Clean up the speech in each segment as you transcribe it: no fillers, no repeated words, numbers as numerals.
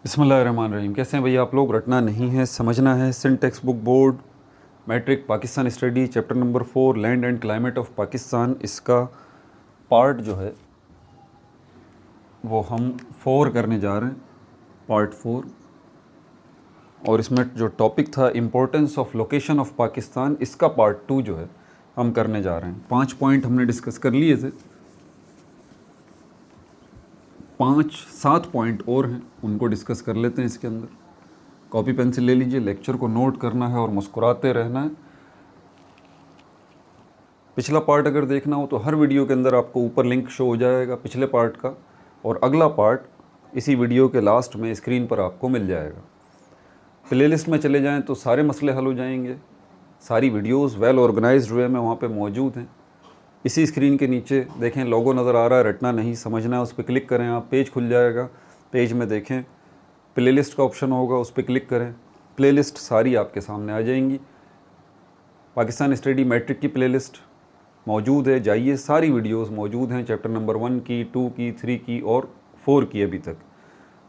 बिस्मिल्लाहिर्रहमानिर्रहीम। कैसे हैं भैया आप लोग? रटना नहीं है, समझना है। Sindh textbook board matric Pakistan study chapter number 4 land and climate of Pakistan, इसका पार्ट जो है वो हम 4 करने जा रहे हैं, पार्ट 4। और इसमें जो टॉपिक था importance of location of Pakistan, इसका पार्ट 2 जो है हम करने जा रहे हैं। 5 पॉइंट हमने डिस्कस कर लिए थे, 5-7 पॉइंट और हैं, उनको डिस्कस कर लेते हैं इसके अंदर। कॉपी पेंसिल ले लीजिए, लेक्चर को नोट करना है और मुस्कुराते रहना है। पिछला पार्ट अगर देखना हो तो हर वीडियो के अंदर आपको ऊपर लिंक शो हो जाएगा पिछले पार्ट का, और अगला पार्ट इसी वीडियो के लास्ट में स्क्रीन पर आपको मिल जाएगा। प्लेलिस्ट में चले जाएं तो सारे मसले हल हो जाएंगे। सारी वीडियोस वेल ऑर्गेनाइज्ड वे में वहाँ पे मौजूद हैं। इसी स्क्रीन के नीचे देखें लोगो नज़र आ रहा है, रटना नहीं समझना है, उस पर क्लिक करें आप, पेज खुल जाएगा। पेज में देखें प्लेलिस्ट का ऑप्शन होगा, उस पर क्लिक करें, प्लेलिस्ट सारी आपके सामने आ जाएंगी। पाकिस्तान स्टडी मैट्रिक की प्लेलिस्ट मौजूद है, जाइए, सारी वीडियोस मौजूद हैं, चैप्टर नंबर 1 की, 2 की, 3 की और 4 की अभी तक।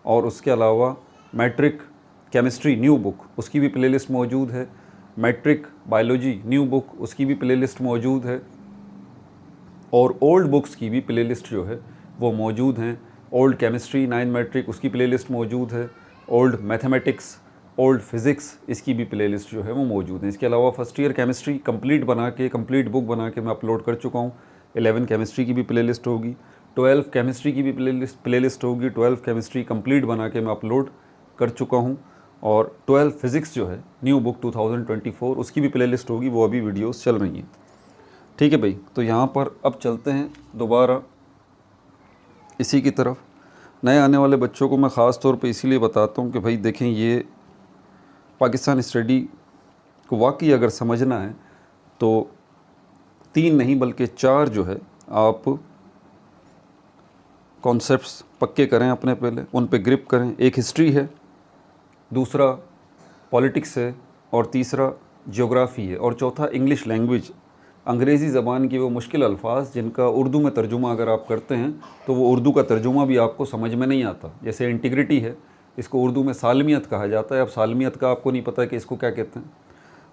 और उसके अलावा मैट्रिक केमिस्ट्री न्यू बुक, उसकी भी प्लेलिस्ट मौजूद है। मैट्रिक बायोलॉजी न्यू बुक, उसकी भी प्लेलिस्ट मौजूद है। और ओल्ड बुक्स की भी प्लेलिस्ट जो है वो मौजूद हैं। ओल्ड केमिस्ट्री 9 मैट्रिक, उसकी प्लेलिस्ट मौजूद है। ओल्ड मैथमेटिक्स, ओल्ड फिज़िक्स, इसकी भी प्लेलिस्ट जो है वो मौजूद है। इसके अलावा फर्स्ट ईयर केमिस्ट्री कंप्लीट बना के, कंप्लीट बुक बना के मैं अपलोड कर चुका हूँ। 11 केमिस्ट्री की भी प्लेलिस्ट होगी, 12 केमिस्ट्री की भी प्लेलिस्ट होगी। 12 केमिस्ट्री कंप्लीट बना के मैं अपलोड कर चुका हूँ। और 12 फिज़िक्स जो है न्यू बुक 2024, उसकी भी प्लेलिस्ट होगी, वो अभी वीडियोस चल रही हैं। ठीक है भाई, तो यहाँ पर अब चलते हैं दोबारा इसी की तरफ। नए आने वाले बच्चों को मैं ख़ास तौर पे इसीलिए बताता हूँ कि भाई देखें, ये पाकिस्तान स्टडी को वाकई अगर समझना है तो 3 नहीं बल्कि 4 जो है आप कॉन्सेप्ट्स पक्के करें अपने, पहले उन पे ग्रिप करें। एक हिस्ट्री है, दूसरा पॉलिटिक्स है, और तीसरा ज्योग्राफ़ी है, और चौथा इंग्लिश लैंग्वेज, अंग्रेज़ी ज़बान की वो मुश्किल अल्फाज जिनका उर्दू में तर्जुमा अगर आप करते हैं तो वो उर्दू का तर्जुमा भी आपको समझ में नहीं आता। जैसे इंटीग्रिटी है, इसको उर्दू में सालमियत कहा जाता है। अब सालमियत का आपको नहीं पता है कि इसको क्या कहते हैं,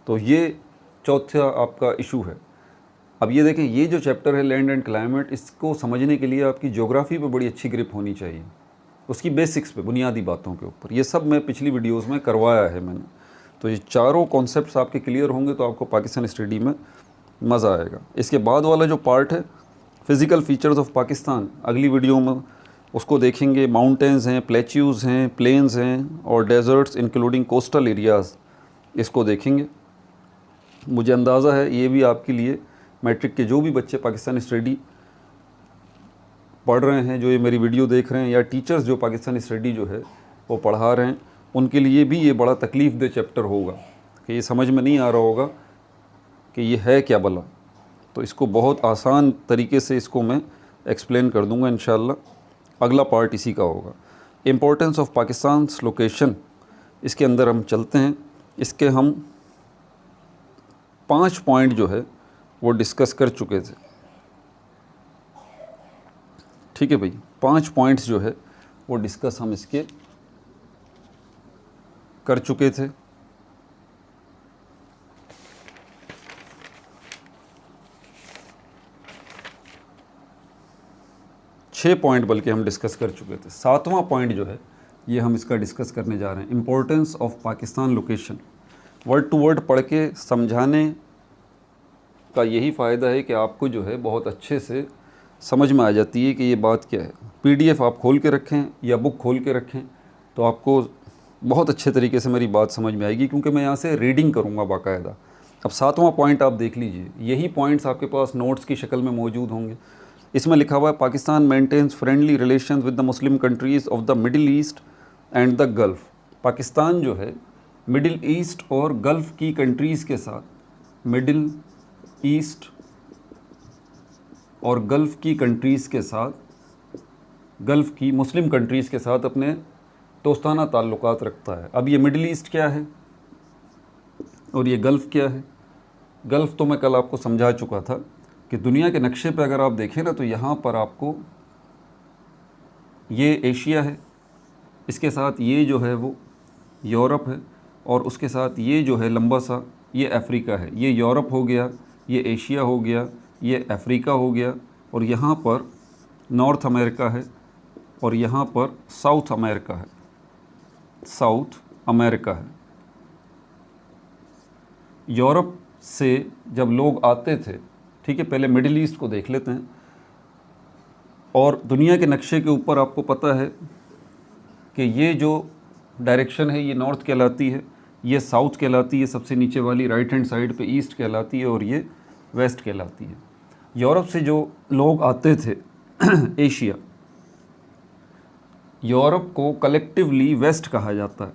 तो ये चौथा आपका इशू है। अब ये देखें, ये जो चैप्टर है लैंड एंड क्लाइमेट, इसको समझने के लिए आपकी ज्योग्राफ़ी पर बड़ी अच्छी ग्रिप होनी चाहिए, उसकी बेसिक्स पे, बुनियादी बातों के ऊपर। ये सब मैं पिछली वीडियोज़ में करवाया है मैंने। तो ये चारों कॉन्सेप्ट्स आपके क्लियर होंगे तो आपको पाकिस्तान स्टडी में मज़ा आएगा। इसके बाद वाला जो पार्ट है फ़िज़िकल फ़ीचर्स ऑफ पाकिस्तान, अगली वीडियो में उसको देखेंगे। माउंटेन्स हैं, प्लेच्यूज़ हैं, प्लेन्स हैं और डेजर्ट्स इंक्लूडिंग कोस्टल एरियाज़, इसको देखेंगे। मुझे अंदाज़ा है ये भी आपके लिए, मैट्रिक के जो भी बच्चे पाकिस्तान स्टडी पढ़ रहे हैं, जो ये मेरी वीडियो देख रहे हैं, या टीचर्स जो पाकिस्तान स्टडी जो है वो पढ़ा रहे हैं, उनके लिए भी ये बड़ा तकलीफ़ दे चैप्टर होगा कि ये समझ में नहीं आ रहा होगा कि ये है क्या भला। तो इसको बहुत आसान तरीके से इसको मैं एक्सप्लेन कर दूंगा इंशाल्लाह। अगला पार्ट इसी का होगा, इम्पोर्टेंस ऑफ पाकिस्तान लोकेशन। इसके अंदर हम चलते हैं। इसके हम 5 पॉइंट जो है वो डिस्कस कर चुके थे। ठीक है भाई, 5 पॉइंट्स जो है वो डिस्कस हम इसके कर चुके थे। 6 पॉइंट बल्कि हम डिस्कस कर चुके थे। 7वां पॉइंट जो है ये हम इसका डिस्कस करने जा रहे हैं, importance of Pakistan location. Word to word पढ़ के समझाने का यही फ़ायदा है कि आपको जो है बहुत अच्छे से समझ में आ जाती है कि ये बात क्या है। PDF आप खोल के रखें या बुक खोल के रखें तो आपको बहुत अच्छे तरीके से मेरी बात समझ में आएगी, क्योंकि मैं यहाँ से रीडिंग करूँगा बाकायदा। अब 7वां पॉइंट आप देख लीजिए, यही पॉइंट्स आपके पास नोट्स की शक्ल में मौजूद होंगे। इसमें लिखा हुआ है Pakistan maintains friendly relation with the Muslim countries of the Middle East and the Gulf. Pakistan जो है मिडिल ईस्ट और गल्फ़ की कंट्रीज़ के साथ, मिडिल ईस्ट और गल्फ़ की कंट्रीज़ के साथ, गल्फ़ की मुस्लिम कंट्रीज़ के साथ अपने दोस्ताना ताल्लुकात रखता है। अब ये मिडिल ईस्ट क्या है और ये गल्फ़ क्या है? गल्फ़ तो मैं कल आपको समझा चुका था कि दुनिया के नक्शे पे अगर आप देखें ना तो यहाँ पर आपको ये एशिया है, इसके साथ ये जो है वो यूरोप है, और उसके साथ ये जो है लंबा सा ये अफ्रीका है। ये यूरोप हो गया, ये एशिया हो गया, ये अफ्रीका हो गया, और यहाँ पर नॉर्थ अमेरिका है, और यहाँ पर साउथ अमेरिका है, साउथ अमेरिका है। यूरोप से जब लोग आते थे, ठीक है, पहले मिडिल ईस्ट को देख लेते हैं। और दुनिया के नक्शे के ऊपर आपको पता है कि ये जो डायरेक्शन है ये नॉर्थ कहलाती है, ये साउथ कहलाती है, सबसे नीचे वाली राइट हैंड साइड पे ईस्ट कहलाती है, और ये वेस्ट कहलाती है। यूरोप से जो लोग आते थे एशिया, यूरोप को कलेक्टिवली वेस्ट कहा जाता है,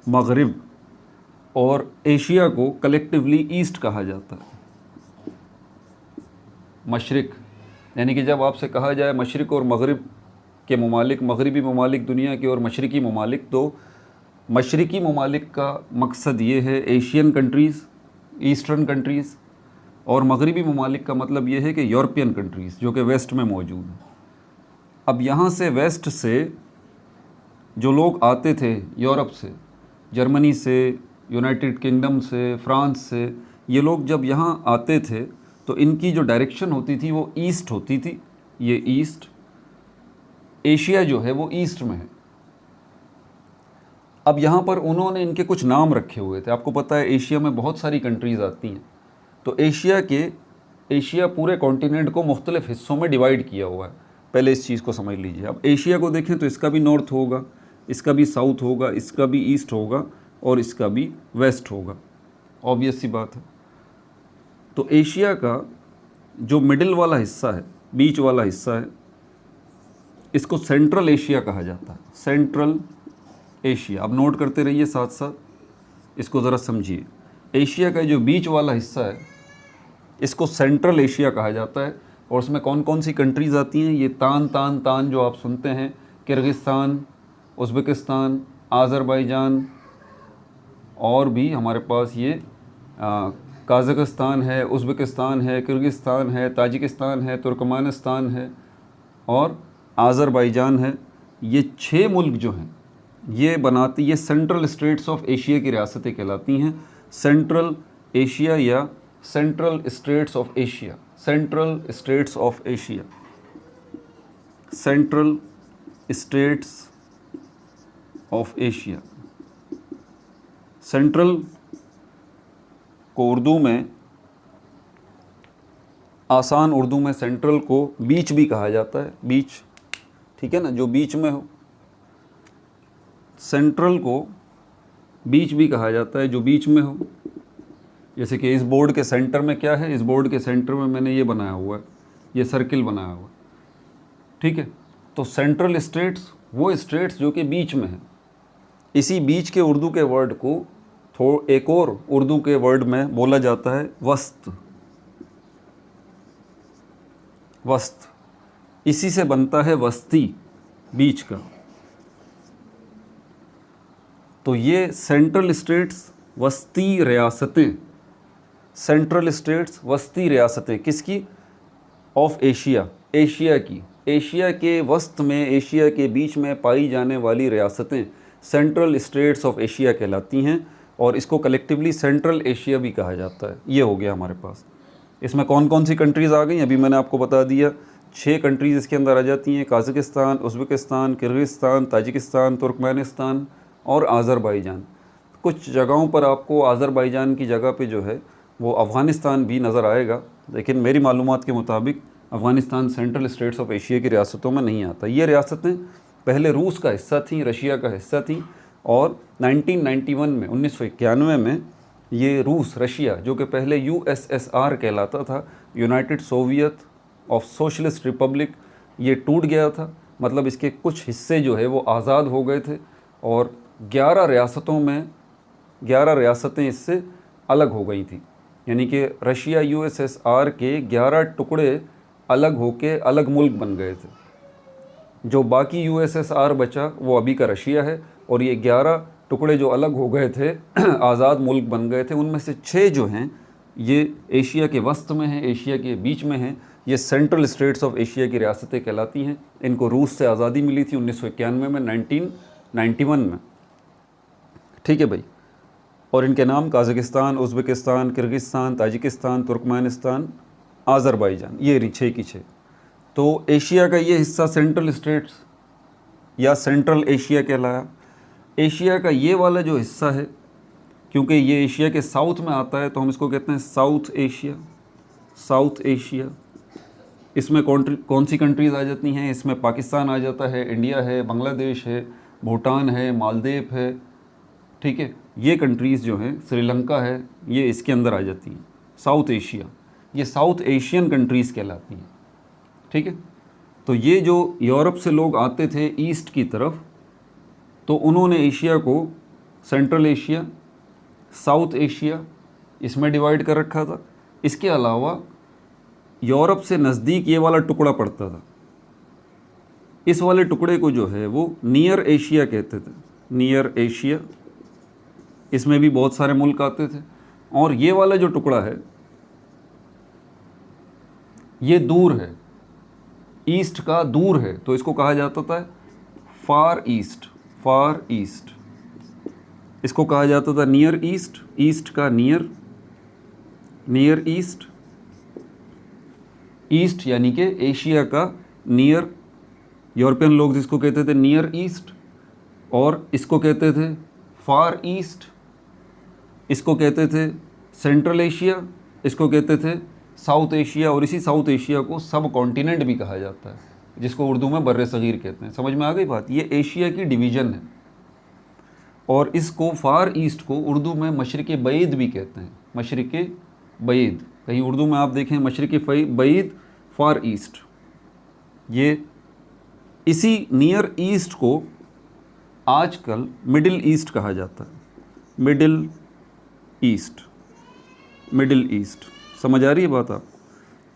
मगरिब, और एशिया को कलेक्टिवली ईस्ट कहा जाता है, मशरिक। यानी कि जब आपसे कहा जाए मशरिक और मगरिब के ममालिक, मगरिबी ममालिक दुनिया के और मशरिकी ममालिक, तो मशरिकी ममालिक का मकसद ये है एशियन कंट्रीज़, ईस्टर्न कंट्रीज़, और मगरिबी ममालिक का मतलब ये है कि यूरोपियन कंट्रीज़ जो कि वेस्ट में मौजूद हैं। अब यहाँ से वेस्ट से जो लोग आते थे यूरोप से, जर्मनी से, यूनाइटेड किंगडम से, फ्रांस से, ये लोग जब यहाँ आते थे तो इनकी जो डायरेक्शन होती थी वो ईस्ट होती थी, ये ईस्ट। एशिया जो है वो ईस्ट में है। अब यहाँ पर उन्होंने इनके कुछ नाम रखे हुए थे। आपको पता है एशिया में बहुत सारी कंट्रीज़ आती हैं, तो एशिया पूरे कॉन्टिनेंट को मुख्तलिफ हिस्सों में डिवाइड किया हुआ है। पहले इस चीज़ को समझ लीजिए। अब एशिया को देखें तो इसका भी नॉर्थ होगा, इसका भी साउथ होगा, इसका भी ईस्ट होगा, और इसका भी वेस्ट होगा। ऑब्वियस सी बात है। तो एशिया का जो मिडिल वाला हिस्सा है, बीच वाला हिस्सा है, इसको सेंट्रल एशिया कहा जाता है, सेंट्रल एशिया। अब नोट करते रहिए साथ साथ, इसको ज़रा समझिए। एशिया का जो बीच वाला हिस्सा है इसको सेंट्रल एशिया कहा जाता है, और उसमें कौन कौन सी कंट्रीज़ आती हैं, ये तान जो आप सुनते हैं, किर्गिस्तान, उज़्बेकिस्तान, आज़रबाईजान, और भी हमारे पास ये काज़ाकिस्तान है, उज़्बेकिस्तान है, किर्गिस्तान है, ताजिकिस्तान है, तुर्कमानिस्तान है, और आज़रबाईजान है। ये 6 मुल्क जो हैं ये सेंट्रल स्टेट्स ऑफ एशिया की रियासतें कहलाती हैं। सेंट्रल एशिया या central states of Asia, central states of Asia, central states of Asia. Central को उर्दू में, आसान उर्दू में सेंट्रल को बीच भी कहा जाता है, बीच, ठीक है ना, जो बीच में हो। सेंट्रल को बीच भी कहा जाता है, जो बीच में हो। जैसे कि इस बोर्ड के सेंटर में क्या है, इस बोर्ड के सेंटर में मैंने ये बनाया हुआ है, ये सर्किल बनाया हुआ है, ठीक है। तो सेंट्रल स्टेट्स वो स्टेट्स जो कि बीच में है। इसी बीच के उर्दू के वर्ड को एक और उर्दू के वर्ड में बोला जाता है वस्त, वस्त। इसी से बनता है वस्ती, बीच का। तो ये सेंट्रल स्टेट्स वस्ती रियासतें, सेंट्रल स्टेट्स वस्ती रियासतें किसकी, ऑफ एशिया, एशिया की। एशिया के वस्त में, एशिया के बीच में पाई जाने वाली रियासतें सेंट्रल स्टेट्स ऑफ एशिया कहलाती हैं, और इसको कलेक्टिवली सेंट्रल एशिया भी कहा जाता है। ये हो गया हमारे पास। इसमें कौन कौन सी कंट्रीज़ आ गई, अभी मैंने आपको बता दिया। 6 कंट्रीज़ इसके अंदर आ जाती हैं, काज़ाकिस्तान, उज़्बेकिस्तान, किर्गिस्तान, ताजिकिस्तान, तुर्कमेनिस्तान और आज़रबाईजान। कुछ जगहों पर आपको आज़रबाईजान की जगह पे जो है वो अफ़गानिस्तान भी नज़र आएगा, लेकिन मेरी मालूमात के मुताबिक Afghanistan central states of Asia की रियासतों में नहीं आता। ये रियासतें पहले रूस का हिस्सा थी, रशिया का हिस्सा थी, और 1991 में, 1991 में ये रूस, रशिया, जो कि पहले USSR कहलाता था, United Soviet of socialist Republic, ये टूट गया था। मतलब इसके कुछ हिस्से जो है वो आज़ाद हो गए थे, और 11 रियासतों में 11 रियासतें इससे अलग हो गई थी। यानी कि रशिया USSR के 11 टुकड़े अलग होके अलग मुल्क बन गए थे। जो बाकी USSR बचा वो अभी का रशिया है, और ये 11 टुकड़े जो अलग हो गए थे आज़ाद मुल्क बन गए थे, उनमें से 6 जो हैं ये एशिया के वस्त में हैं, एशिया के बीच में हैं, ये सेंट्रल स्टेट्स ऑफ एशिया की रियासतें कहलाती हैं। इनको रूस से आज़ादी मिली थी 1991 में, 1991 में, ठीक है भाई। और इनके नाम Kazakhstan, Uzbekistan, Kyrgyzstan, Tajikistan, Turkmenistan, Azerbaijan, ये 6 की 6। तो एशिया का ये हिस्सा सेंट्रल स्टेट्स या सेंट्रल एशिया कहलाया। एशिया का ये वाला जो हिस्सा है, क्योंकि ये एशिया के साउथ में आता है, तो हम इसको कहते हैं साउथ एशिया। साउथ एशिया, इसमें कौन सी कंट्रीज़ आ जाती हैं? इसमें पाकिस्तान आ जाता है, इंडिया है, बांग्लादेश है, भूटान है, मालदीव है, ठीक है। ये कंट्रीज़ जो हैं, श्रीलंका है, ये इसके अंदर आ जाती हैं। साउथ एशिया, ये साउथ एशियन कंट्रीज़ कहलाती हैं, ठीक है। तो ये जो यूरोप से लोग आते थे ईस्ट की तरफ, तो उन्होंने एशिया को सेंट्रल एशिया, साउथ एशिया इसमें डिवाइड कर रखा था। इसके अलावा यूरोप से नज़दीक ये वाला टुकड़ा पड़ता था, इस वाले टुकड़े को जो है वो नियर एशिया कहते थे। नियर एशिया, इसमें भी बहुत सारे मुल्क आते थे। और ये वाला जो टुकड़ा है ये दूर है, ईस्ट का दूर है, तो इसको कहा जाता था फार ईस्ट। फार ईस्ट इसको कहा जाता था नियर ईस्ट, ईस्ट का नियर, नियर ईस्ट, ईस्ट यानी कि एशिया का नियर। यूरोपियन लोग जिसको कहते थे नियर ईस्ट, और इसको कहते थे फार ईस्ट, इसको कहते थे सेंट्रल एशिया, इसको कहते थे साउथ एशिया। और इसी साउथ एशिया को सब कॉन्टिनेंट भी कहा जाता है, जिसको उर्दू में बर्रे सगीर कहते हैं। समझ में आ गई बात? ये एशिया की डिवीज़न है। और इसको फार ईस्ट को उर्दू में मशरिक़ बईद भी कहते हैं। मशरिक़ बईद, कहीं उर्दू में आप देखें मशरिक़ बईद, फार ईस्ट। ये इसी नियर ईस्ट को आजकल मिडिल ईस्ट कहा जाता है। मिडिल ईस्ट, मिडिल ईस्ट, समझ आ रही है बात आप?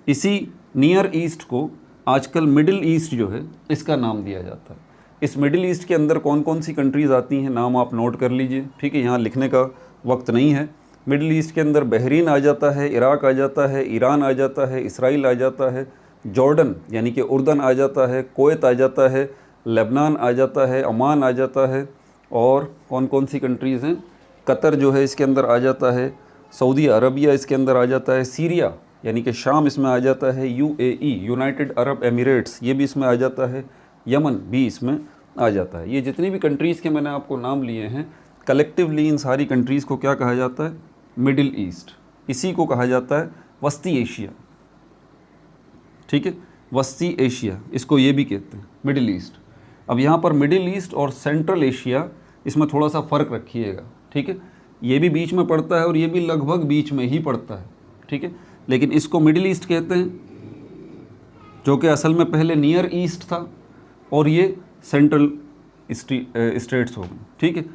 इसी नियर ईस्ट को आजकल मिडिल ईस्ट जो है इसका नाम दिया जाता है। इस मिडिल ईस्ट के अंदर कौन कौन सी कंट्रीज़ आती हैं, नाम आप नोट कर लीजिए, ठीक है। यहाँ लिखने का वक्त नहीं है। मिडिल ईस्ट के अंदर बहरीन आ जाता है, इराक़ आ जाता है, ईरान आ जाता है, इसराइल आ जाता है, जॉर्डन यानी कि उर्दन आ जाता है, कुवैत आ जाता है, लेबनान आ जाता है, ओमान आ जाता है, और कौन कौन सी कंट्रीज़ हैं, कतर जो है इसके अंदर आ जाता है, सऊदी अरबिया इसके अंदर आ जाता है, सीरिया यानी कि शाम इसमें आ जाता है, यूएई यूनाइटेड अरब एमिरेट्स ये भी इसमें आ जाता है, यमन भी इसमें आ जाता है। ये जितनी भी कंट्रीज़ के मैंने आपको नाम लिए हैं, कलेक्टिवली इन सारी कंट्रीज़ को क्या कहा जाता है? Middle east. इसी को कहा जाता है वस्ती एशिया, ठीक है। वस्ती एशिया इसको ये भी कहते हैं, मिडिल ईस्ट। अब यहाँ पर मिडिल ईस्ट और सेंट्रल एशिया, इसमें थोड़ा सा फ़र्क रखिएगा, ठीक है। ये भी बीच में पड़ता है और ये भी लगभग बीच में ही पड़ता है, ठीक है। लेकिन इसको मिडिल ईस्ट कहते हैं, जो कि असल में पहले नियर ईस्ट था, और ये सेंट्रल स्टेट्स हो गए, ठीक है।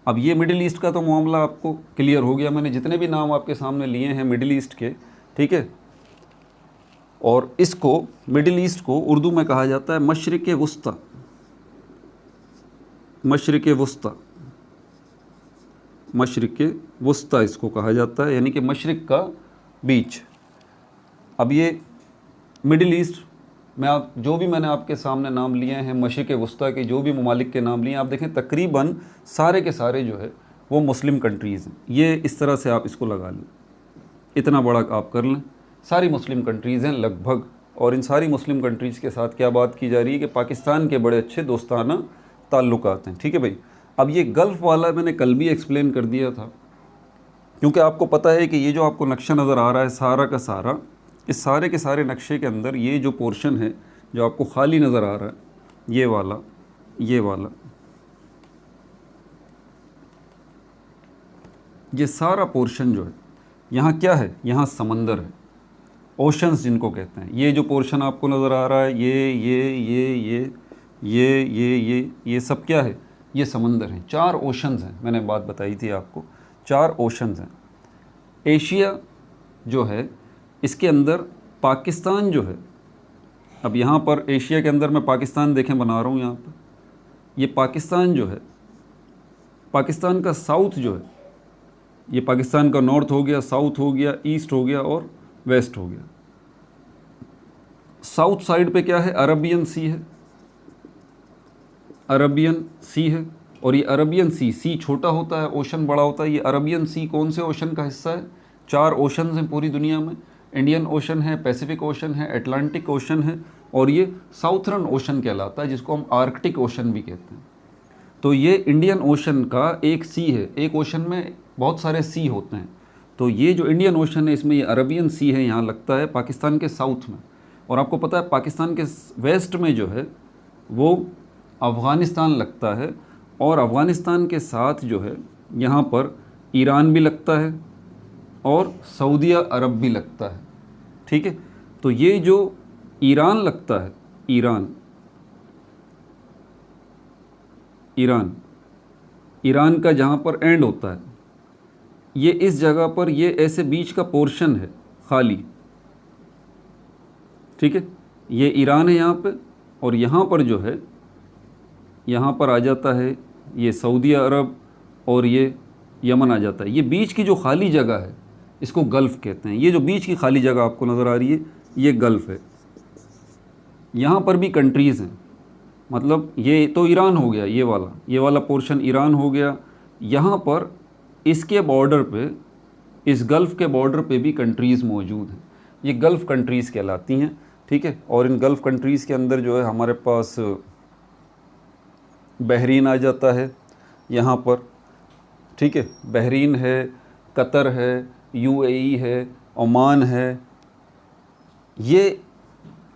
अब ये मिडिल ईस्ट का तो मामला आपको क्लियर हो गया। मैंने जितने भी नाम आपके सामने लिए हैं मिडिल ईस्ट के, ठीक है। और इसको मिडिल ईस्ट को उर्दू में कहा जाता है मशरिक़ वुस्ता। मशरिक़ वुस्ता, मशरिक़ वुस्ता इसको कहा जाता है, यानी कि मशरिक़ का बीच। अब ये मिडिल ईस्ट में आप जो भी मैंने आपके सामने नाम लिए हैं मशरिक़ वुस्ता के, जो भी ममालिक के नाम लिए आप देखें, तकरीबन सारे के सारे जो है वो मुस्लिम कंट्रीज़ हैं। ये इस तरह से आप इसको लगा लें, इतना बड़ा आप कर लें, सारी मुस्लिम कंट्रीज़ हैं लगभग। और इन सारी मुस्लिम कंट्रीज़ के साथ क्या बात की जा रही है कि पाकिस्तान के बड़े अच्छे दोस्ताना ताल्लुकात हैं, ठीक है भाई। अब ये गल्फ़ वाला मैंने कल भी एक्सप्लेन कर दिया था, क्योंकि आपको पता है कि ये जो आपको नक्शा नज़र आ रहा है सारा का सारा, इस सारे के सारे नक्शे के अंदर ये जो पोर्शन है जो आपको खाली नज़र आ रहा है, ये वाला, ये वाला, ये सारा पोर्शन जो है यहाँ क्या है? यहाँ समंदर है, ओशंस जिनको कहते हैं। ये जो पोर्शन आपको नज़र आ रहा है, ये सब क्या है? ये समंदर हैं। 4 ओशंस हैं, मैंने बात बताई थी आपको, 4 ओशंस हैं। एशिया जो है इसके अंदर पाकिस्तान जो है, अब यहाँ पर एशिया के अंदर मैं पाकिस्तान देखें बना रहा हूँ यहाँ पर, ये पाकिस्तान जो है, पाकिस्तान का साउथ जो है, ये पाकिस्तान का नॉर्थ हो गया, साउथ हो गया, ईस्ट हो गया और वेस्ट हो गया। साउथ साइड पे क्या है, अरबियन सी है, अरबियन सी है। और ये अरबियन सी छोटा होता है, ओशन बड़ा होता है। ये अरबियन सी कौन से ओशन का हिस्सा है? 4 ओशंस हैं पूरी दुनिया में। इंडियन ओशन है, पैसिफिक ओशन है, अटलांटिक ओशन है, और ये साउथर्न ओशन कहलाता है, जिसको हम आर्कटिक ओशन भी कहते हैं। तो ये इंडियन ओशन का एक सी है। एक ओशन में बहुत सारे सी होते हैं, तो ये जो इंडियन ओशन है इसमें ये अरबियन सी है, यहाँ लगता है पाकिस्तान के साउथ में। और आपको पता है पाकिस्तान के वेस्ट में जो है वो अफ़गानिस्तान लगता है, और अफ़गानिस्तान के साथ जो है यहाँ पर ईरान भी लगता है और सऊदी अरब भी लगता है। ठीक है, तो ये जो ईरान लगता है, ईरान का जहाँ पर एंड होता है, ये इस जगह पर ये ऐसे बीच का पोर्शन है खाली। ठीक है, ये ईरान है यहाँ पे, और यहाँ पर जो है यहाँ पर आ जाता है ये सऊदी अरब और ये यमन आ जाता है। ये बीच की जो खाली जगह है इसको गल्फ़ कहते हैं। ये जो बीच की खाली जगह आपको नज़र आ रही है ये गल्फ़ है। यहाँ पर भी कंट्रीज़ हैं, मतलब ये तो ईरान हो गया, ये वाला पोर्शन ईरान हो गया। यहाँ पर इसके बॉर्डर पे, इस गल्फ़ के बॉर्डर पे भी कंट्रीज़ मौजूद हैं। ये गल्फ़ कंट्रीज़ कहलाती हैं। ठीक है, और इन गल्फ़ कंट्रीज़ के अंदर जो है हमारे पास बहरीन आ जाता है यहाँ पर। ठीक है, बहरीन है, कतर है, यूएई है, ओमान है, ये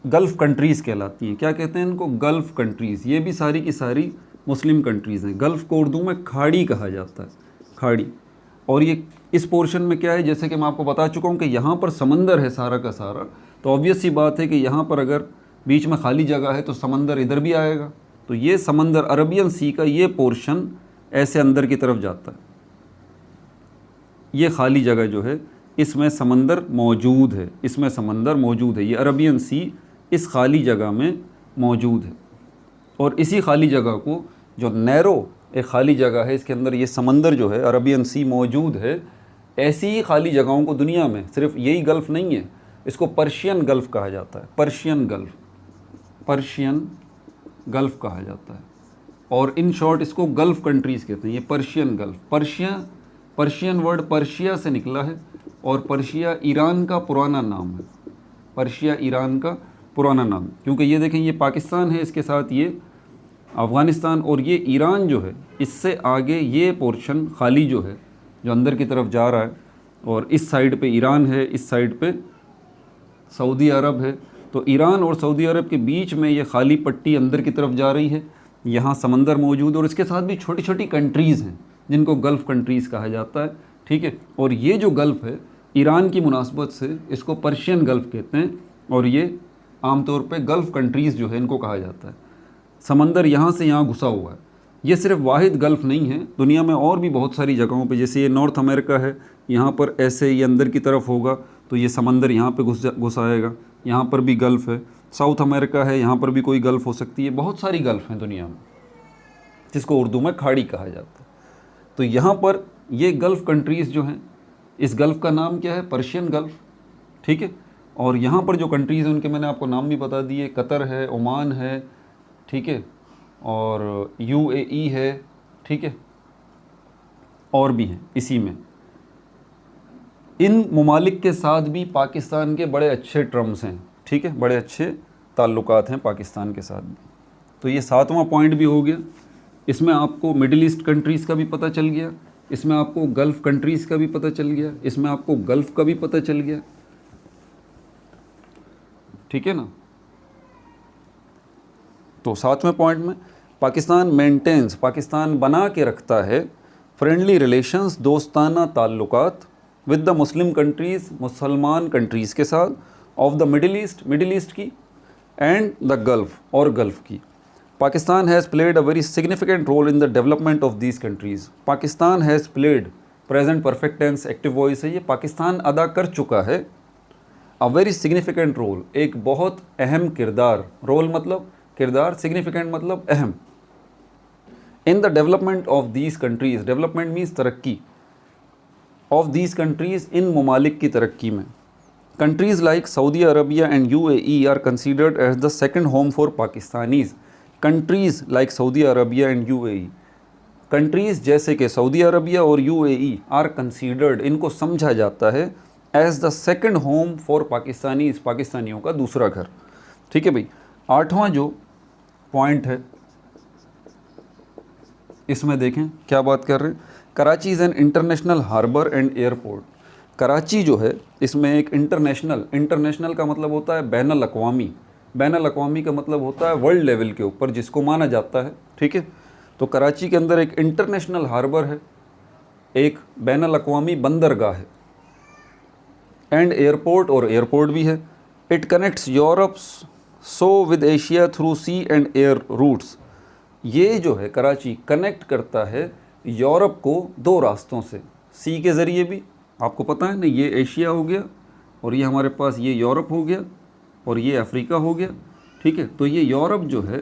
गल्फ़ कंट्रीज़ कहलाती हैं। क्या कहते हैं इनको? Gulf countries. ये भी सारी की सारी मुस्लिम कंट्रीज़ हैं। गल्फ़ को उर्दू में खाड़ी कहा जाता है, खाड़ी। और ये इस पोर्शन में क्या है, जैसे कि मैं आपको बता चुका हूँ कि यहाँ पर समंदर है सारा का सारा, तो ऑब्वियस सी बात है कि यहाँ पर अगर बीच में खाली जगह है तो समंदर इधर भी आएगा। तो ये समंदर, अरबियन सी का ये पोर्शन ऐसे अंदर की तरफ जाता है। ये खाली जगह जो है इसमें समंदर मौजूद है, इसमें समंदर मौजूद है। ये अरबियन सी इस खाली जगह में मौजूद है। और इसी खाली जगह को, जो नैरो एक खाली जगह है, इसके अंदर ये समंदर जो है अरबियन सी मौजूद है। ऐसी ही खाली जगहों को दुनिया में, सिर्फ यही गल्फ़ नहीं है, इसको पर्शियन गल्फ़ कहा जाता है। पर्शियन गल्फ़ कहा जाता है। और इन शॉर्ट इसको गल्फ़ कंट्रीज़ कहते हैं। ये Persian gulf, Persian word Persia से निकला है, और पर्शिया ईरान का पुराना नाम है। पर्शिया ईरान का पुराना नाम, क्योंकि ये देखें ये पाकिस्तान है, इसके साथ ये अफ़गानिस्तान, और ये ईरान जो है इससे आगे ये पोर्शन खाली जो है, जो अंदर की तरफ जा रहा है, और इस साइड पे ईरान है, इस साइड पे सऊदी अरब है। तो ईरान और सऊदी अरब के बीच में ये खाली पट्टी अंदर की तरफ जा रही है। यहाँ समंदर मौजूद, और इसके साथ भी छोटी छोटी कंट्रीज़ हैं जिनको गल्फ़ कंट्रीज़ कहा जाता है। ठीक है, और ये जो गल्फ़ है ईरान की मुनासबत से इसको पर्शियन गल्फ़ कहते हैं, और ये आमतौर पे गल्फ़ कंट्रीज़ जो है इनको कहा जाता है। समंदर यहाँ से यहाँ घुसा हुआ है। ये सिर्फ वाहिद गल्फ़ नहीं है, दुनिया में और भी बहुत सारी जगहों पे, जैसे ये नॉर्थ अमेरिका है, यहाँ पर ऐसे ये अंदर की तरफ होगा तो ये समंदर यहाँ पे घुस आएगा, यहाँ पर भी गल्फ़ है। साउथ अमेरिका है, यहाँ पर भी कोई गल्फ़ हो सकती है। बहुत सारी गल्फ़ हैं दुनिया में, जिसको उर्दू में खाड़ी कहा जाता है। तो यहाँ पर ये गल्फ़ कंट्रीज़ जो हैं, इस गल्फ़ का नाम क्या है? Persian gulf. ठीक है, और यहाँ पर जो कंट्रीज़ हैं उनके मैंने आपको नाम भी बता दिए। कतर है, ओमान है, ठीक है, और यूएई है, ठीक है, और भी हैं इसी में। इन ममालिक के साथ भी पाकिस्तान के बड़े अच्छे टर्म्स हैं। ठीक है, बड़े अच्छे ताल्लुकात हैं पाकिस्तान के साथ भी। तो ये 7वां पॉइंट भी हो गया। इसमें आपको मिडिल ईस्ट कंट्रीज़ का भी पता चल गया, इसमें आपको गल्फ़ कंट्रीज़ का भी पता चल गया, इसमें आपको गल्फ़ का भी पता चल गया। ठीक है ना। तो 7वें पॉइंट में पाकिस्तान बना के रखता है फ्रेंडली रिलेशंस, दोस्ताना ताल्लुकात विद द मुस्लिम कंट्रीज़, मुसलमान कंट्रीज़ के साथ, ऑफ द मिडिल ईस्ट की, एंड द गल्फ़, और गल्फ़ की। Pakistan has played a very significant role in the development of these countries. Pakistan has played, present perfect tense active voice है ये, पाकिस्तान अदा कर चुका है अ वेरी सिग्निफिकेंट रोल, एक बहुत अहम किरदार। रोल मतलब किरदार, सिग्निफिकेंट मतलब अहम। इन the development of these countries, development means तरक्की, ऑफ दीज कंट्रीज़, इन ममालिक की तरक्की में। Countries like Saudi Arabia and UAE are considered as the second home for Pakistanis. Countries like Saudi Arabia and UAE, countries जैसे कि Saudi Arabia और UAE are considered, इनको समझा जाता है as the second home for Pakistanis, पाकिस्तानियों का दूसरा घर। ठीक है भाई। आठवां जो पॉइंट है इसमें देखें क्या बात कर रहे हैं। Karachi is an international harbour and airport. Karachi जो है इसमें एक इंटरनेशनल का मतलब होता है बैनुल अक़वामी, बैनुल अक़वामी का मतलब होता है वर्ल्ड लेवल के ऊपर जिसको माना जाता है। ठीक है, तो कराची के अंदर एक इंटरनेशनल हार्बर है, एक बैनुल अक़वामी बंदरगाह है, एंड एयरपोर्ट, और एयरपोर्ट भी है। It connects Europe so with Asia through sea and air routes. ये जो है कराची कनेक्ट करता है यूरोप को दो रास्तों से, सी के ज़रिए भी, आपको पता है ना, ये एशिया हो गया और ये हमारे पास ये यूरोप हो गया और ये अफ्रीका हो गया। ठीक है, तो ये यूरोप जो है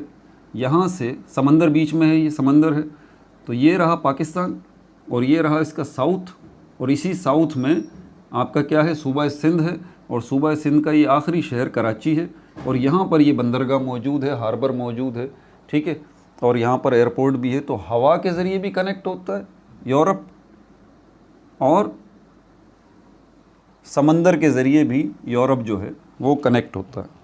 यहाँ से समंदर बीच में है, ये समंदर है, तो ये रहा पाकिस्तान और ये रहा इसका साउथ, और इसी साउथ में आपका क्या है, सूबा सिंध है, और सूबा सिंध का ये आखिरी शहर कराची है, और यहाँ पर ये बंदरगाह मौजूद है, हार्बर मौजूद है। ठीक है, और यहाँ पर एयरपोर्ट भी है, तो हवा के ज़रिए भी कनेक्ट होता है यूरोप और समंदर के ज़रिए भी यूरोप जो है वो कनेक्ट होता है।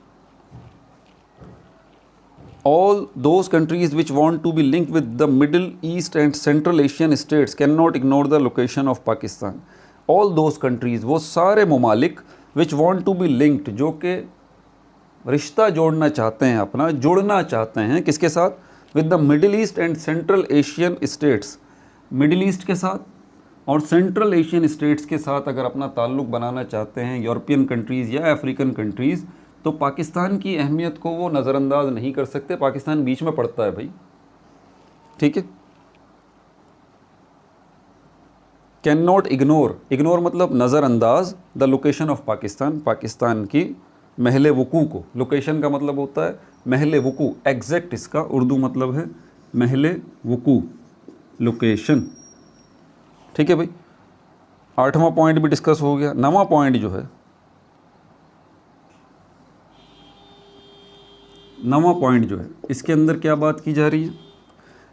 All those countries which want to be linked with the Middle East and Central Asian states cannot ignore the location of Pakistan. All those countries, वो सारे ममालिक which want to be linked, जो कि रिश्ता जोड़ना चाहते हैं, अपना जुड़ना चाहते हैं किसके साथ, with the Middle East and Central Asian states, middle east के साथ और सेंट्रल एशियन स्टेट्स के साथ अगर अपना ताल्लुक़ बनाना चाहते हैं, यूरोपियन कंट्रीज़ या अफ्रीकन कंट्रीज़, तो पाकिस्तान की अहमियत को वो नज़रअंदाज नहीं कर सकते। पाकिस्तान बीच में पड़ता है भाई। ठीक है, कैन नॉट इग्नोर, इग्नोर मतलब नज़रअंदाज, the location of Pakistan, Pakistan की महल वकू को। लोकेशन का मतलब होता है महल वकू, एग्जैक्ट इसका उर्दू मतलब है महल वकू, लोकेशन। ठीक है भाई, आठवां पॉइंट भी डिस्कस हो गया। नवां पॉइंट जो है, नवां पॉइंट जो है इसके अंदर क्या बात की जा रही है,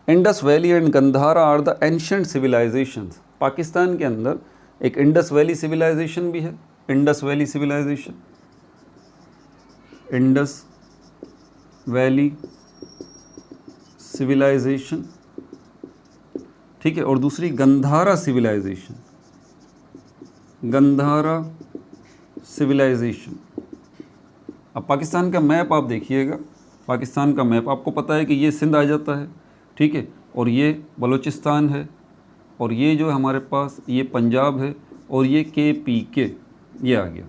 Indus valley and Gandhara are the ancient civilisations. Pakistan के अंदर एक इंडस वैली सिविलाइजेशन भी है, Indus valley civilisation, Indus valley civilisation. ठीक है, और दूसरी गंधारा सिविलाइजेशन, गंधारा सिविलाइजेशन। अब पाकिस्तान का मैप आप देखिएगा, पाकिस्तान का मैप आपको पता है कि ये सिंध आ जाता है। ठीक है, और ये बलूचिस्तान है, और ये जो है हमारे पास ये पंजाब है, और ये KPK ये आ गया,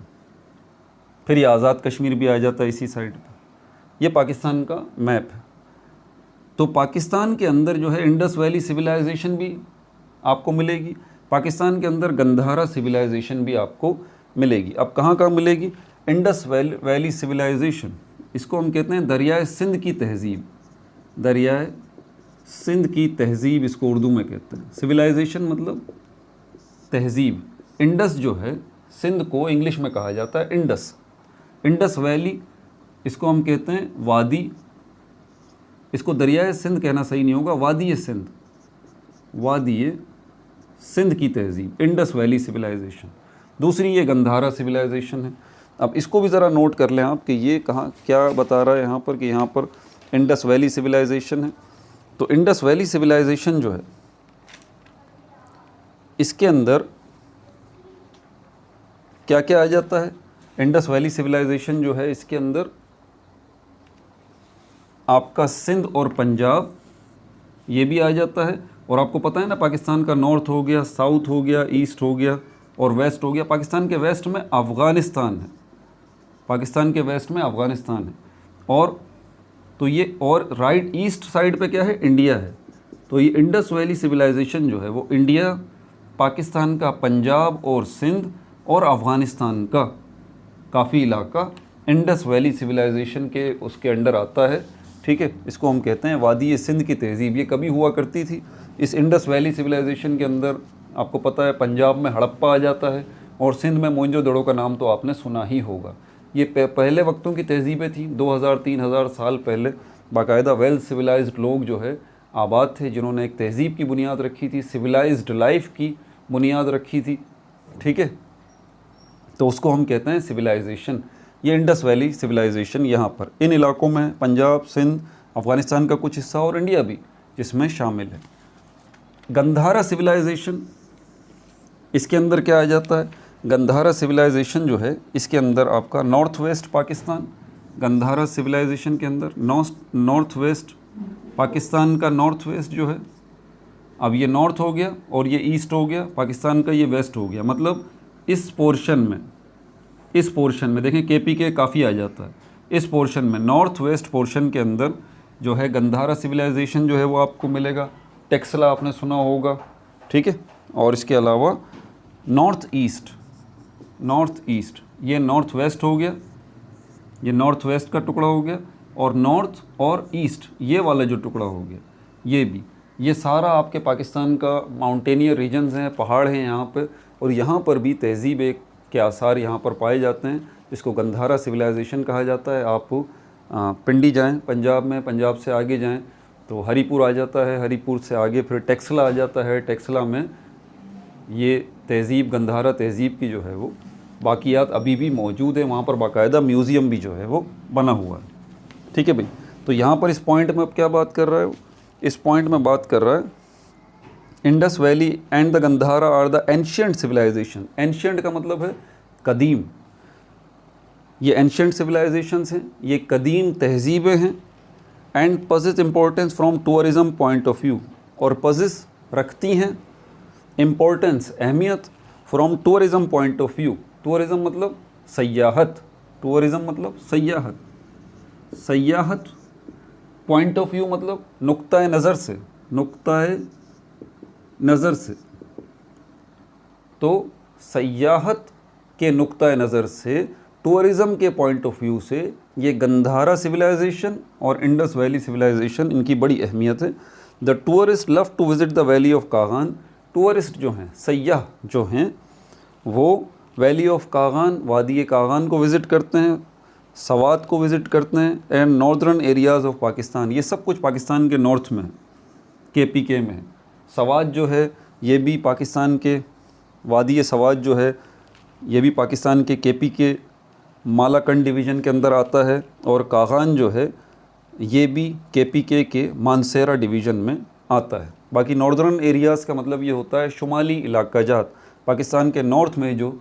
फिर ये आज़ाद कश्मीर भी आ जाता है इसी साइड पर। ये पाकिस्तान का मैप है। तो पाकिस्तान के अंदर जो है इंडस वैली सिविलाइजेशन भी आपको मिलेगी, पाकिस्तान के अंदर गंधारा सिविलाइजेशन भी आपको मिलेगी। अब कहाँ मिलेगी, इंडस वैली सिविलाइजेशन, इसको हम कहते हैं दरियाए सिंध की तहज़ीब, दरियाए सिंध की तहज़ीब इसको उर्दू में कहते हैं। सिविलाइजेशन मतलब तहज़ीब। इंडस जो है सिंध को इंग्लिश में कहा जाता है इंडस। इंडस वैली इसको हम कहते हैं वादी, इसको दरियाए सिंध कहना सही नहीं होगा, वादी सिंध, वादी सिंध की तहज़ीब, इंडस वैली सिविलाइजेशन। दूसरी ये गंधारा सिविलाइजेशन है। अब इसको भी ज़रा नोट कर लें आप कि ये कहाँ क्या बता रहा है यहाँ पर, कि यहाँ पर इंडस वैली सिविलाइजेशन है। तो इंडस वैली सिविलाइजेशन जो है इसके अंदर क्या क्या आ जाता है, इंडस वैली सिविलाइजेशन जो है इसके अंदर आपका सिंध और पंजाब ये भी आ जाता है। और आपको पता है ना, पाकिस्तान का नॉर्थ हो गया, साउथ हो गया, ईस्ट हो गया और वेस्ट हो गया। पाकिस्तान के वेस्ट में अफ़गानिस्तान है, पाकिस्तान के वेस्ट में अफ़गानिस्तान है, और तो ये और राइट ईस्ट साइड पे क्या है, इंडिया है। तो ये इंडस वैली सिविलाइजेशन जो है वो इंडिया, पाकिस्तान का पंजाब और सिंध और अफ़गानिस्तान का काफ़ी इलाका इंडस वैली सिविलाइजेशन के उसके अंडर आता है। ठीक है, इसको हम कहते हैं वादी सिंध की तहज़ीब। ये कभी हुआ करती थी इस इंडस वैली सिविलाइजेशन के अंदर, आपको पता है पंजाब में हड़प्पा आ जाता है, और सिंध में मोइंजोदड़ो का नाम तो आपने सुना ही होगा। ये पहले वक्तों की तहजीबें थी, 2000-3000 साल पहले बाकायदा वेल सिविलाइज्ड लोग जो है आबाद थे, जिन्होंने एक तहजीब की बुनियाद रखी थी, सिविलाइज्ड लाइफ की बुनियाद रखी थी, ठीक है। तो उसको हम कहते हैं सिविलाइजेशन। ये इंडस वैली सिविलाइजेशन यहाँ पर इन इलाकों में पंजाब, सिंध, अफ़गानिस्तान का कुछ हिस्सा और इंडिया भी जिसमें शामिल है। गंधारा सिविलाइजेशन, इसके अंदर क्या आ जाता है? गंधारा सिविलाइजेशन जो है इसके अंदर आपका north west Pakistan, Gandhara civilisation के अंदर नॉर्थ वेस्ट पाकिस्तान का नॉर्थ वेस्ट जो है, अब ये नॉर्थ हो गया और ये ईस्ट हो गया, पाकिस्तान का ये वेस्ट हो गया। मतलब इस पोर्शन में देखें KPK काफ़ी आ जाता है। इस पोर्शन में नॉर्थ वेस्ट पोर्शन के अंदर जो है गंधारा सिविलाइजेशन जो है वो आपको मिलेगा। टेक्सला आपने सुना होगा, ठीक है। और इसके अलावा नॉर्थ ईस्ट ये नॉर्थ वेस्ट हो गया, ये नॉर्थ वेस्ट का टुकड़ा हो गया, और नॉर्थ और ईस्ट ये वाला जो टुकड़ा हो गया ये भी, ये सारा आपके पाकिस्तान का माउंटेनियर रीजन्स हैं, पहाड़ हैं यहाँ पे, और यहाँ पर भी तहज़ीब के आसार यहाँ पर पाए जाते हैं, जिसको गंधारा सिविलाइजेशन कहा जाता है। आप पिंडी जाएं पंजाब में, पंजाब से आगे जाएं तो हरीपुर आ जाता है, हरीपुर से आगे फिर टेक्सला आ जाता है, टेक्सला में ये तहज़ीब, गंधारा तहज़ीब की जो है वो बाकियात अभी भी मौजूद है। वहाँ पर बाकायदा म्यूज़ियम भी जो है वो बना हुआ है, ठीक है भाई। तो यहाँ पर इस पॉइंट में अब क्या बात कर रहा है? इस पॉइंट में बात कर रहा है Indus valley and the Gandhara are the ancient civilisation. Ancient का मतलब है कदीम। ये एंशिएंट सिविलाइजेशंस हैं, ये कदीम तहज़ीबें हैं। And possess importance from tourism point of view, और पजेस रखती हैं इम्पोर्टेंस, अहमियत, from tourism point of view. Tourism मतलब सयाहत, टूरिज़म मतलब सयाहत, सयाहत पॉइंट ऑफ व्यू मतलब नुक्ता नज़र से, नुक्ता नज़र से। तो सयाहत के नुक्ता नज़र से, टूरिज़म के पॉइंट ऑफ व्यू से ये गंधारा सिविलाइजेशन और इंडस वैली सिविलाइजेशन, इनकी बड़ी अहमियत है। The tourist love to visit the valley of Kagan. Tourist जो हैं, सयाह जो हैं, वो वैली ऑफ कागान, वादी कागान को विज़िट करते हैं, सवात को विज़िट करते हैं, and northern areas of Pakistan. ये सब कुछ पाकिस्तान के नॉर्थ में है, KPK में है। सवात जो है ये भी पाकिस्तान के, वादी सवात जो है ये भी पाकिस्तान के KPK मालाकंड डिवीज़न के अंदर आता है, और कागान जो है ये भी KPK के मानसेरा डिवीज़न में आता है। बाकी नॉर्दर्न एरियाज़ का मतलब ये होता है शुमाली इलाका जात, पाकिस्तान के नॉर्थ में जो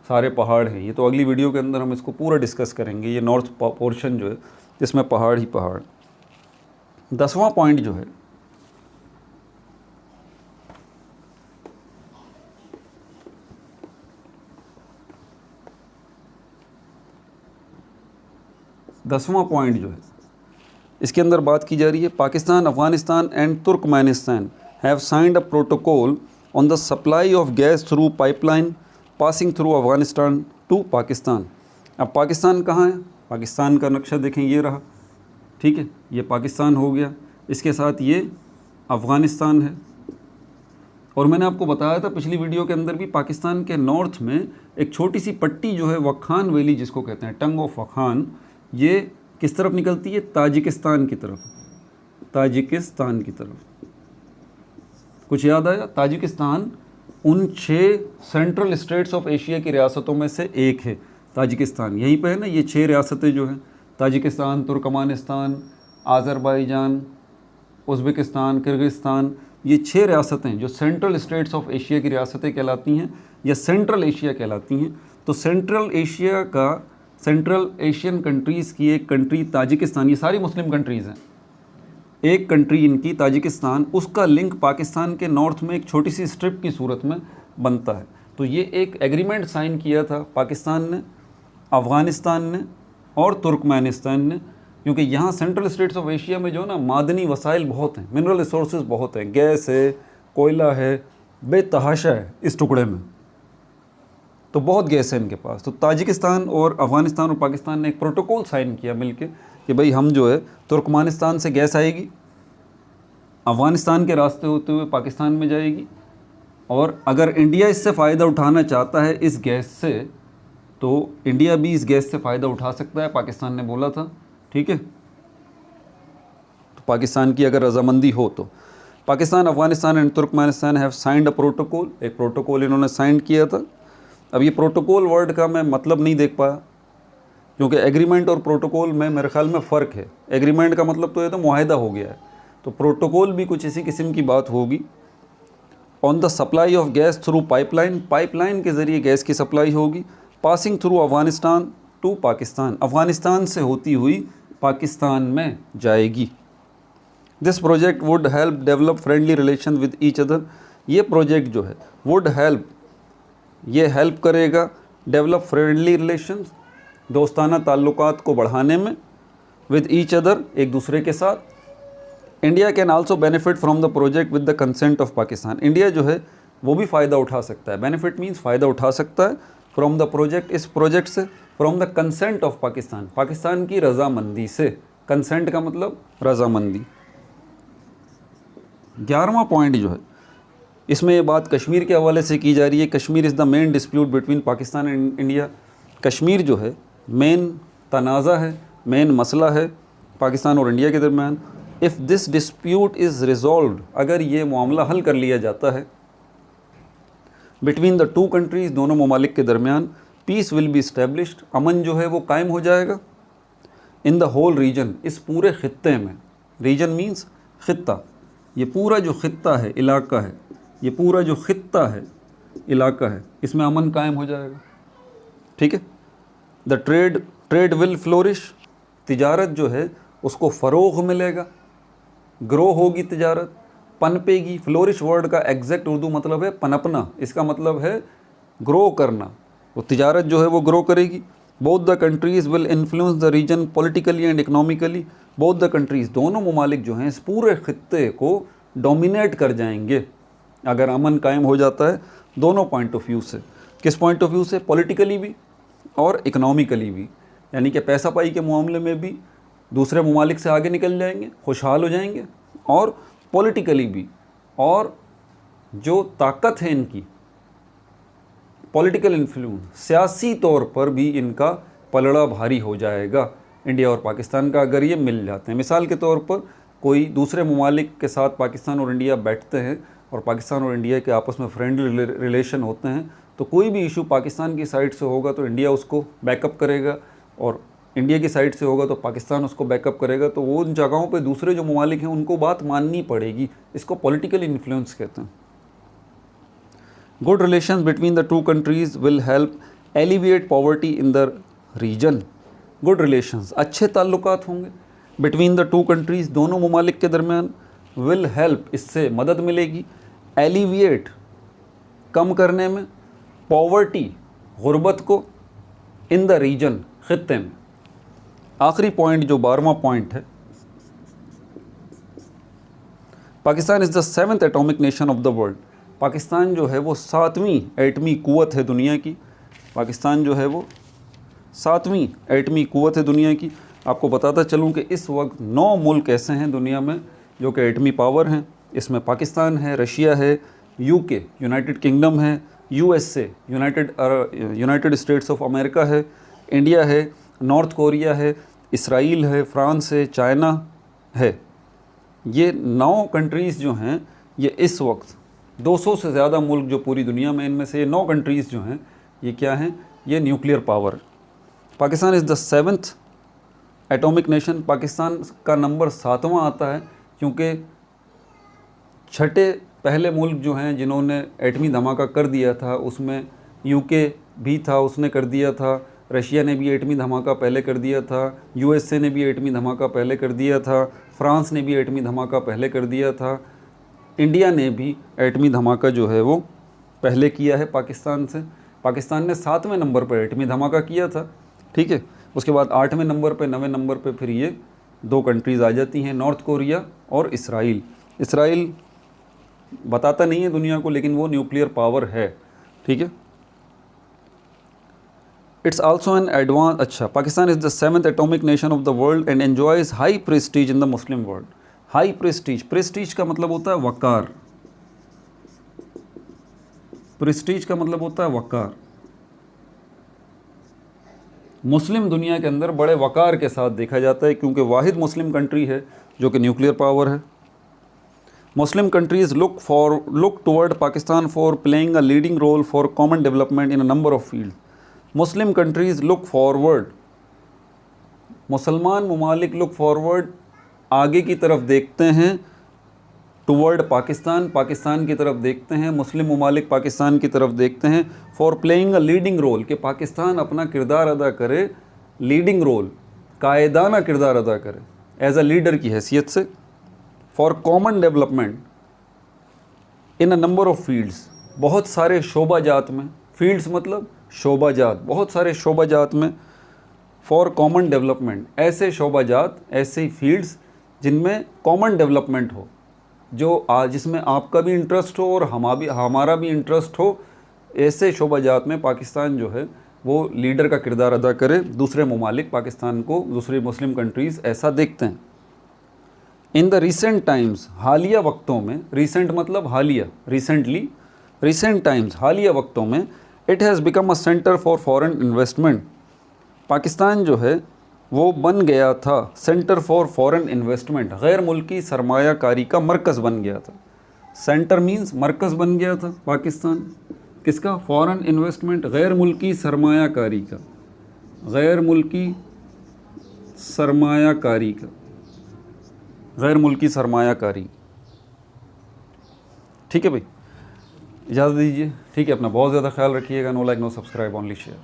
सारे पहाड़ हैं। ये तो अगली वीडियो के अंदर हम इसको पूरा डिस्कस करेंगे, ये नॉर्थ पोर्शन जो है जिसमें पहाड़ ही पहाड़। 10वां पॉइंट जो है, इसके अंदर बात की जा रही है Pakistan, Afghanistan and Turkmenistan have signed a protocol on the supply of gas through pipeline passing through Afghanistan to Pakistan. अब पाकिस्तान कहाँ है? पाकिस्तान का नक्शा देखें, ये रहा, ठीक है, ये पाकिस्तान हो गया, इसके साथ ये अफ़गानिस्तान है। और मैंने आपको बताया था पिछली वीडियो के अंदर भी, पाकिस्तान के नॉर्थ में एक छोटी सी पट्टी जो है वखान वैली जिसको कहते हैं, टंग ऑफ वखान, ये किस तरफ निकलती है? ताजिकिस्तान की तरफ, ताजिकिस्तान की तरफ। कुछ याद आया? ताजिकिस्तान उन 6 सेंट्रल स्टेट्स ऑफ एशिया की रियासतों में से एक है। ताजिकिस्तान यहीं पे है ना, ये 6 रियासतें जो हैं, Tajikistan, Turkmenistan, Azerbaijan, Uzbekistan, Kyrgyzstan, ये 6 रियासतें जो सेंट्रल स्टेट्स ऑफ एशिया की रियासतें कहलाती हैं या सेंट्रल एशिया कहलाती हैं। तो सेंट्रल एशिया का, सेंट्रल एशियन कंट्रीज़ की एक कंट्री ताजिकिस्तान, ये सारी मुस्लिम कंट्रीज़ हैं, एक कंट्री इनकी ताजिकिस्तान, उसका लिंक पाकिस्तान के नॉर्थ में एक छोटी सी स्ट्रिप की सूरत में बनता है। तो ये एक एग्रीमेंट साइन किया था पाकिस्तान ने, अफ़गानिस्तान ने और तुर्कमेनिस्तान ने, क्योंकि यहाँ सेंट्रल स्टेट्स ऑफ एशिया में जो है ना मादनी वसाइल बहुत हैं, मिनरल रिसोर्सेज बहुत हैं, गैस है, कोयला है, बेतहाशा है इस टुकड़े में, तो बहुत गैस है इनके पास। तो ताजिकिस्तान और अफ़गानिस्तान और पाकिस्तान ने एक प्रोटोकॉल साइन किया मिलके कि भाई हम जो है तुर्कमानिस्तान से गैस आएगी, अफ़गानिस्तान के रास्ते होते हुए पाकिस्तान में जाएगी, और अगर इंडिया इससे फ़ायदा उठाना चाहता है इस गैस से, तो इंडिया भी इस गैस से फ़ायदा उठा सकता है, पाकिस्तान ने बोला था। ठीक है, तो पाकिस्तान की अगर रजामंदी हो तो Pakistan, Afghanistan and Turkmenistan have signed a protocol, एक प्रोटोकॉल इन्होंने साइन किया था। अब ये प्रोटोकॉल वर्ड का मैं मतलब नहीं देख पाया, क्योंकि एग्रीमेंट और प्रोटोकॉल में मेरे ख्याल में फ़र्क है। एग्रीमेंट का मतलब तो ये तो मुआहदा हो गया है, तो प्रोटोकॉल भी कुछ इसी किस्म की बात होगी। On the supply of gas through pipeline, pipeline के ज़रिए गैस की सप्लाई होगी। Passing through Afghanistan to Pakistan, Afghanistan से होती हुई पाकिस्तान में जाएगी। This project would help develop friendly relation with each other, ये प्रोजेक्ट जो है वुड हेल्प, ये हेल्प करेगा डेवलप फ्रेंडली रिलेशंस, दोस्ताना ताल्लुकात को बढ़ाने में, विद ईच अदर, एक दूसरे के साथ। India can also benefit from the project with the consent of Pakistan, India जो है वो भी फ़ायदा उठा सकता है, बेनिफिट मीन्स फ़ायदा उठा सकता है, फ्रॉम द प्रोजेक्ट, इस प्रोजेक्ट से, from the consent of Pakistan, Pakistan की रजामंदी से। कंसेंट का मतलब रजामंदी। 11वां पॉइंट जो है इसमें ये बात कश्मीर के हवाले से की जा रही है। Kashmir is the main dispute between Pakistan and India, Kashmir जो है मेन तनाज़ा है, मेन मसला है पाकिस्तान और इंडिया के दरमियान। If this dispute is resolved, अगर ये मामला हल कर लिया जाता है बिटवीन द टू कंट्रीज़, दोनों ममालिक के दरमियान, पीस विल बी इस्टेब्लिश्ड, अमन जो है वो कायम हो जाएगा। इन द होल रीजन, इस पूरे ख़ित्ते में, रीजन मीन्स ख़ित्ता, ये पूरा जो ख़ित्ता है, इलाका है, ये पूरा जो ख़ित्ता है, इलाका है, इसमें अमन कायम हो जाएगा। ठीक है। द ट्रेड विल फ्लोरिश, तिजारत जो है उसको फ़रोग़ मिलेगा, ग्रो होगी तिजारत, पनपेगी। फ्लोरिश वर्ड का एग्जैक्ट उर्दू मतलब है पनपना, इसका मतलब है ग्रो करना, वो तिजारत जो है वो ग्रो करेगी। Both the countries will influence the region politically and economically, both the countries, दोनों ममालिक जो हैं इस पूरे ख़ित्ते को डोमिनेट कर जाएंगे अगर अमन कायम हो जाता है, दोनों पॉइंट ऑफ व्यू से। किस पॉइंट ऑफ व्यू से? पॉलिटिकली भी और इकनॉमिकली भी, यानी कि पैसा पाई के मामले में भी दूसरे ममालिक से आगे निकल जाएंगे, खुशहाल हो जाएंगे, और पॉलिटिकली भी, और जो ताकत है इनकी, पॉलिटिकल इन्फ्लुएंस, सियासी तौर पर भी इनका पलड़ा भारी हो जाएगा इंडिया और पाकिस्तान का, अगर ये मिल जाते हैं। मिसाल के तौर पर कोई दूसरे ममालिक के साथ पाकिस्तान और इंडिया बैठते हैं और पाकिस्तान और इंडिया के आपस में फ्रेंडली रिलेशन होते हैं, तो कोई भी इशू पाकिस्तान की साइड से होगा तो इंडिया उसको बैकअप करेगा, और इंडिया की साइड से होगा तो पाकिस्तान उसको बैकअप करेगा। तो वो उन जगहों पे दूसरे जो ममालिक हैं उनको बात माननी पड़ेगी, इसको पॉलिटिकल इन्फ्लुएंस कहते हैं। Good relations between the two countries will help alleviate poverty in the region, good relations, अच्छे ताल्लुकात होंगे बिटवीन द टू कंट्रीज़, दोनों ममालिक के दरमियान, विल हेल्प, इससे मदद मिलेगी, एलिविएट, कम करने में, पॉवर्टी, गुर्बत को, इन द रीजन, ख़ित्ते में। आखिरी पॉइंट जो 12वां पॉइंट है, Pakistan is the 7th atomic nation of the world, Pakistan जो है वो 7वीं एटमी क़ुव्वत है दुनिया की, पाकिस्तान जो है वो 7वीं एटमी क़ुव्वत है दुनिया की। आपको बताता चलूँ कि इस वक्त 9 मुल्क ऐसे हैं दुनिया में जो कि एटमी पावर हैं, इसमें पाकिस्तान है, रशिया है, यूके, यूनाइटेड किंगडम है, USA, United states of America है, इंडिया है, नॉर्थ कोरिया है, इसराइल है, फ्रांस है, चाइना है। ये 9 कंट्रीज़ जो हैं ये इस वक्त 200 से ज़्यादा मुल्क जो पूरी दुनिया में, इनमें से ये 9 कंट्रीज़ जो हैं ये क्या हैं? ये nuclear power. Pakistan is the 7th atomic nation, Pakistan का नंबर 7वां आता है क्योंकि छठे पहले मुल्क जो हैं जिन्होंने एटमी धमाका कर दिया था उसमें यूके भी था, उसने कर दिया था, रशिया ने भी एटमी धमाका पहले कर दिया था, यूएसए ने भी एटमी धमाका पहले कर दिया था, फ्रांस ने भी एटमी धमाका पहले कर दिया था, इंडिया ने भी एटमी धमाका जो है वो पहले किया है पाकिस्तान से। पाकिस्तान ने 7वें नंबर पर एटमी धमाका किया था, ठीक है। उसके बाद 8वें नंबर पे, 9वें नंबर पे फिर ये 2 कंट्रीज़ आ जाती हैं, नॉर्थ कोरिया और इसराइल। इसराइल बताता नहीं है दुनिया को, लेकिन वो न्यूक्लियर पावर है, ठीक है। इट्स आल्सो एन एडवांस, अच्छा, Pakistan is the 7th atomic nation of the world and enjoys high prestige in the Muslim world. High prestige, prestige का मतलब होता है वक़ार, प्रेस्टीज का मतलब होता है वक़ार। मुस्लिम दुनिया के अंदर बड़े वक़ार के साथ देखा जाता है, क्योंकि वाहिद मुस्लिम कंट्री है जो कि न्यूक्लियर पावर है। Muslim countries look toward Pakistan for playing a leading role for common development in a number of field. Muslim countries look forward, मुसलमान ममालिक लुक फॉरवर्ड, आगे की तरफ देखते हैं, टुवर्ड पाकिस्तान, पाकिस्तान की तरफ देखते हैं, मुस्लिम ममालिक पाकिस्तान की तरफ देखते हैं, for playing a leading role, कि पाकिस्तान अपना किरदार अदा करे, लीडिंग रोल, कायदाना किरदार अदा करे एज अ लीडर की हैसियत से, for common development in a number of fields, बहुत सारे शोबाजात में, फील्ड्स मतलब शोबाजात, बहुत सारे शोबाजात में, फॉर कॉमन डेवलपमेंट, ऐसे शोबाजात, ऐसे फील्ड्स जिनमें कॉमन डेवलपमेंट हो, जो जिसमें आपका भी इंटरेस्ट हो और हमारा भी इंटरेस्ट हो, ऐसे शोबाजात में पाकिस्तान जो है वो लीडर का किरदार अदा करे। दूसरे ममालिक पाकिस्तान को, दूसरी मुस्लिम कंट्रीज़ ऐसा देखते हैं। इन द रिसेंट टाइम्स, हालिया वक्तों में, रिसेंट मतलब हालिया, रिसेंटली, रिसेंट टाइम्स, हालिया वक्तों में, it has become a centre for foreign investment, Pakistan जो है वो बन गया था सेंटर फॉर फॉरेन इन्वेस्टमेंट, गैर मुल्की सरमायाकारी का मरकज़ बन गया था। सेंटर मींस मरकज़ बन गया था पाकिस्तान, किसका? फॉरेन इन्वेस्टमेंट, गैर मुल्की सरमायाकारी का, गैर मुल्की सरमायाकारी का, गैर मुल्की सरमायाकारी। ठीक है भाई, इजाज़त दीजिए। ठीक है, अपना बहुत ज़्यादा ख्याल रखिएगा। No like no subscribe, only share.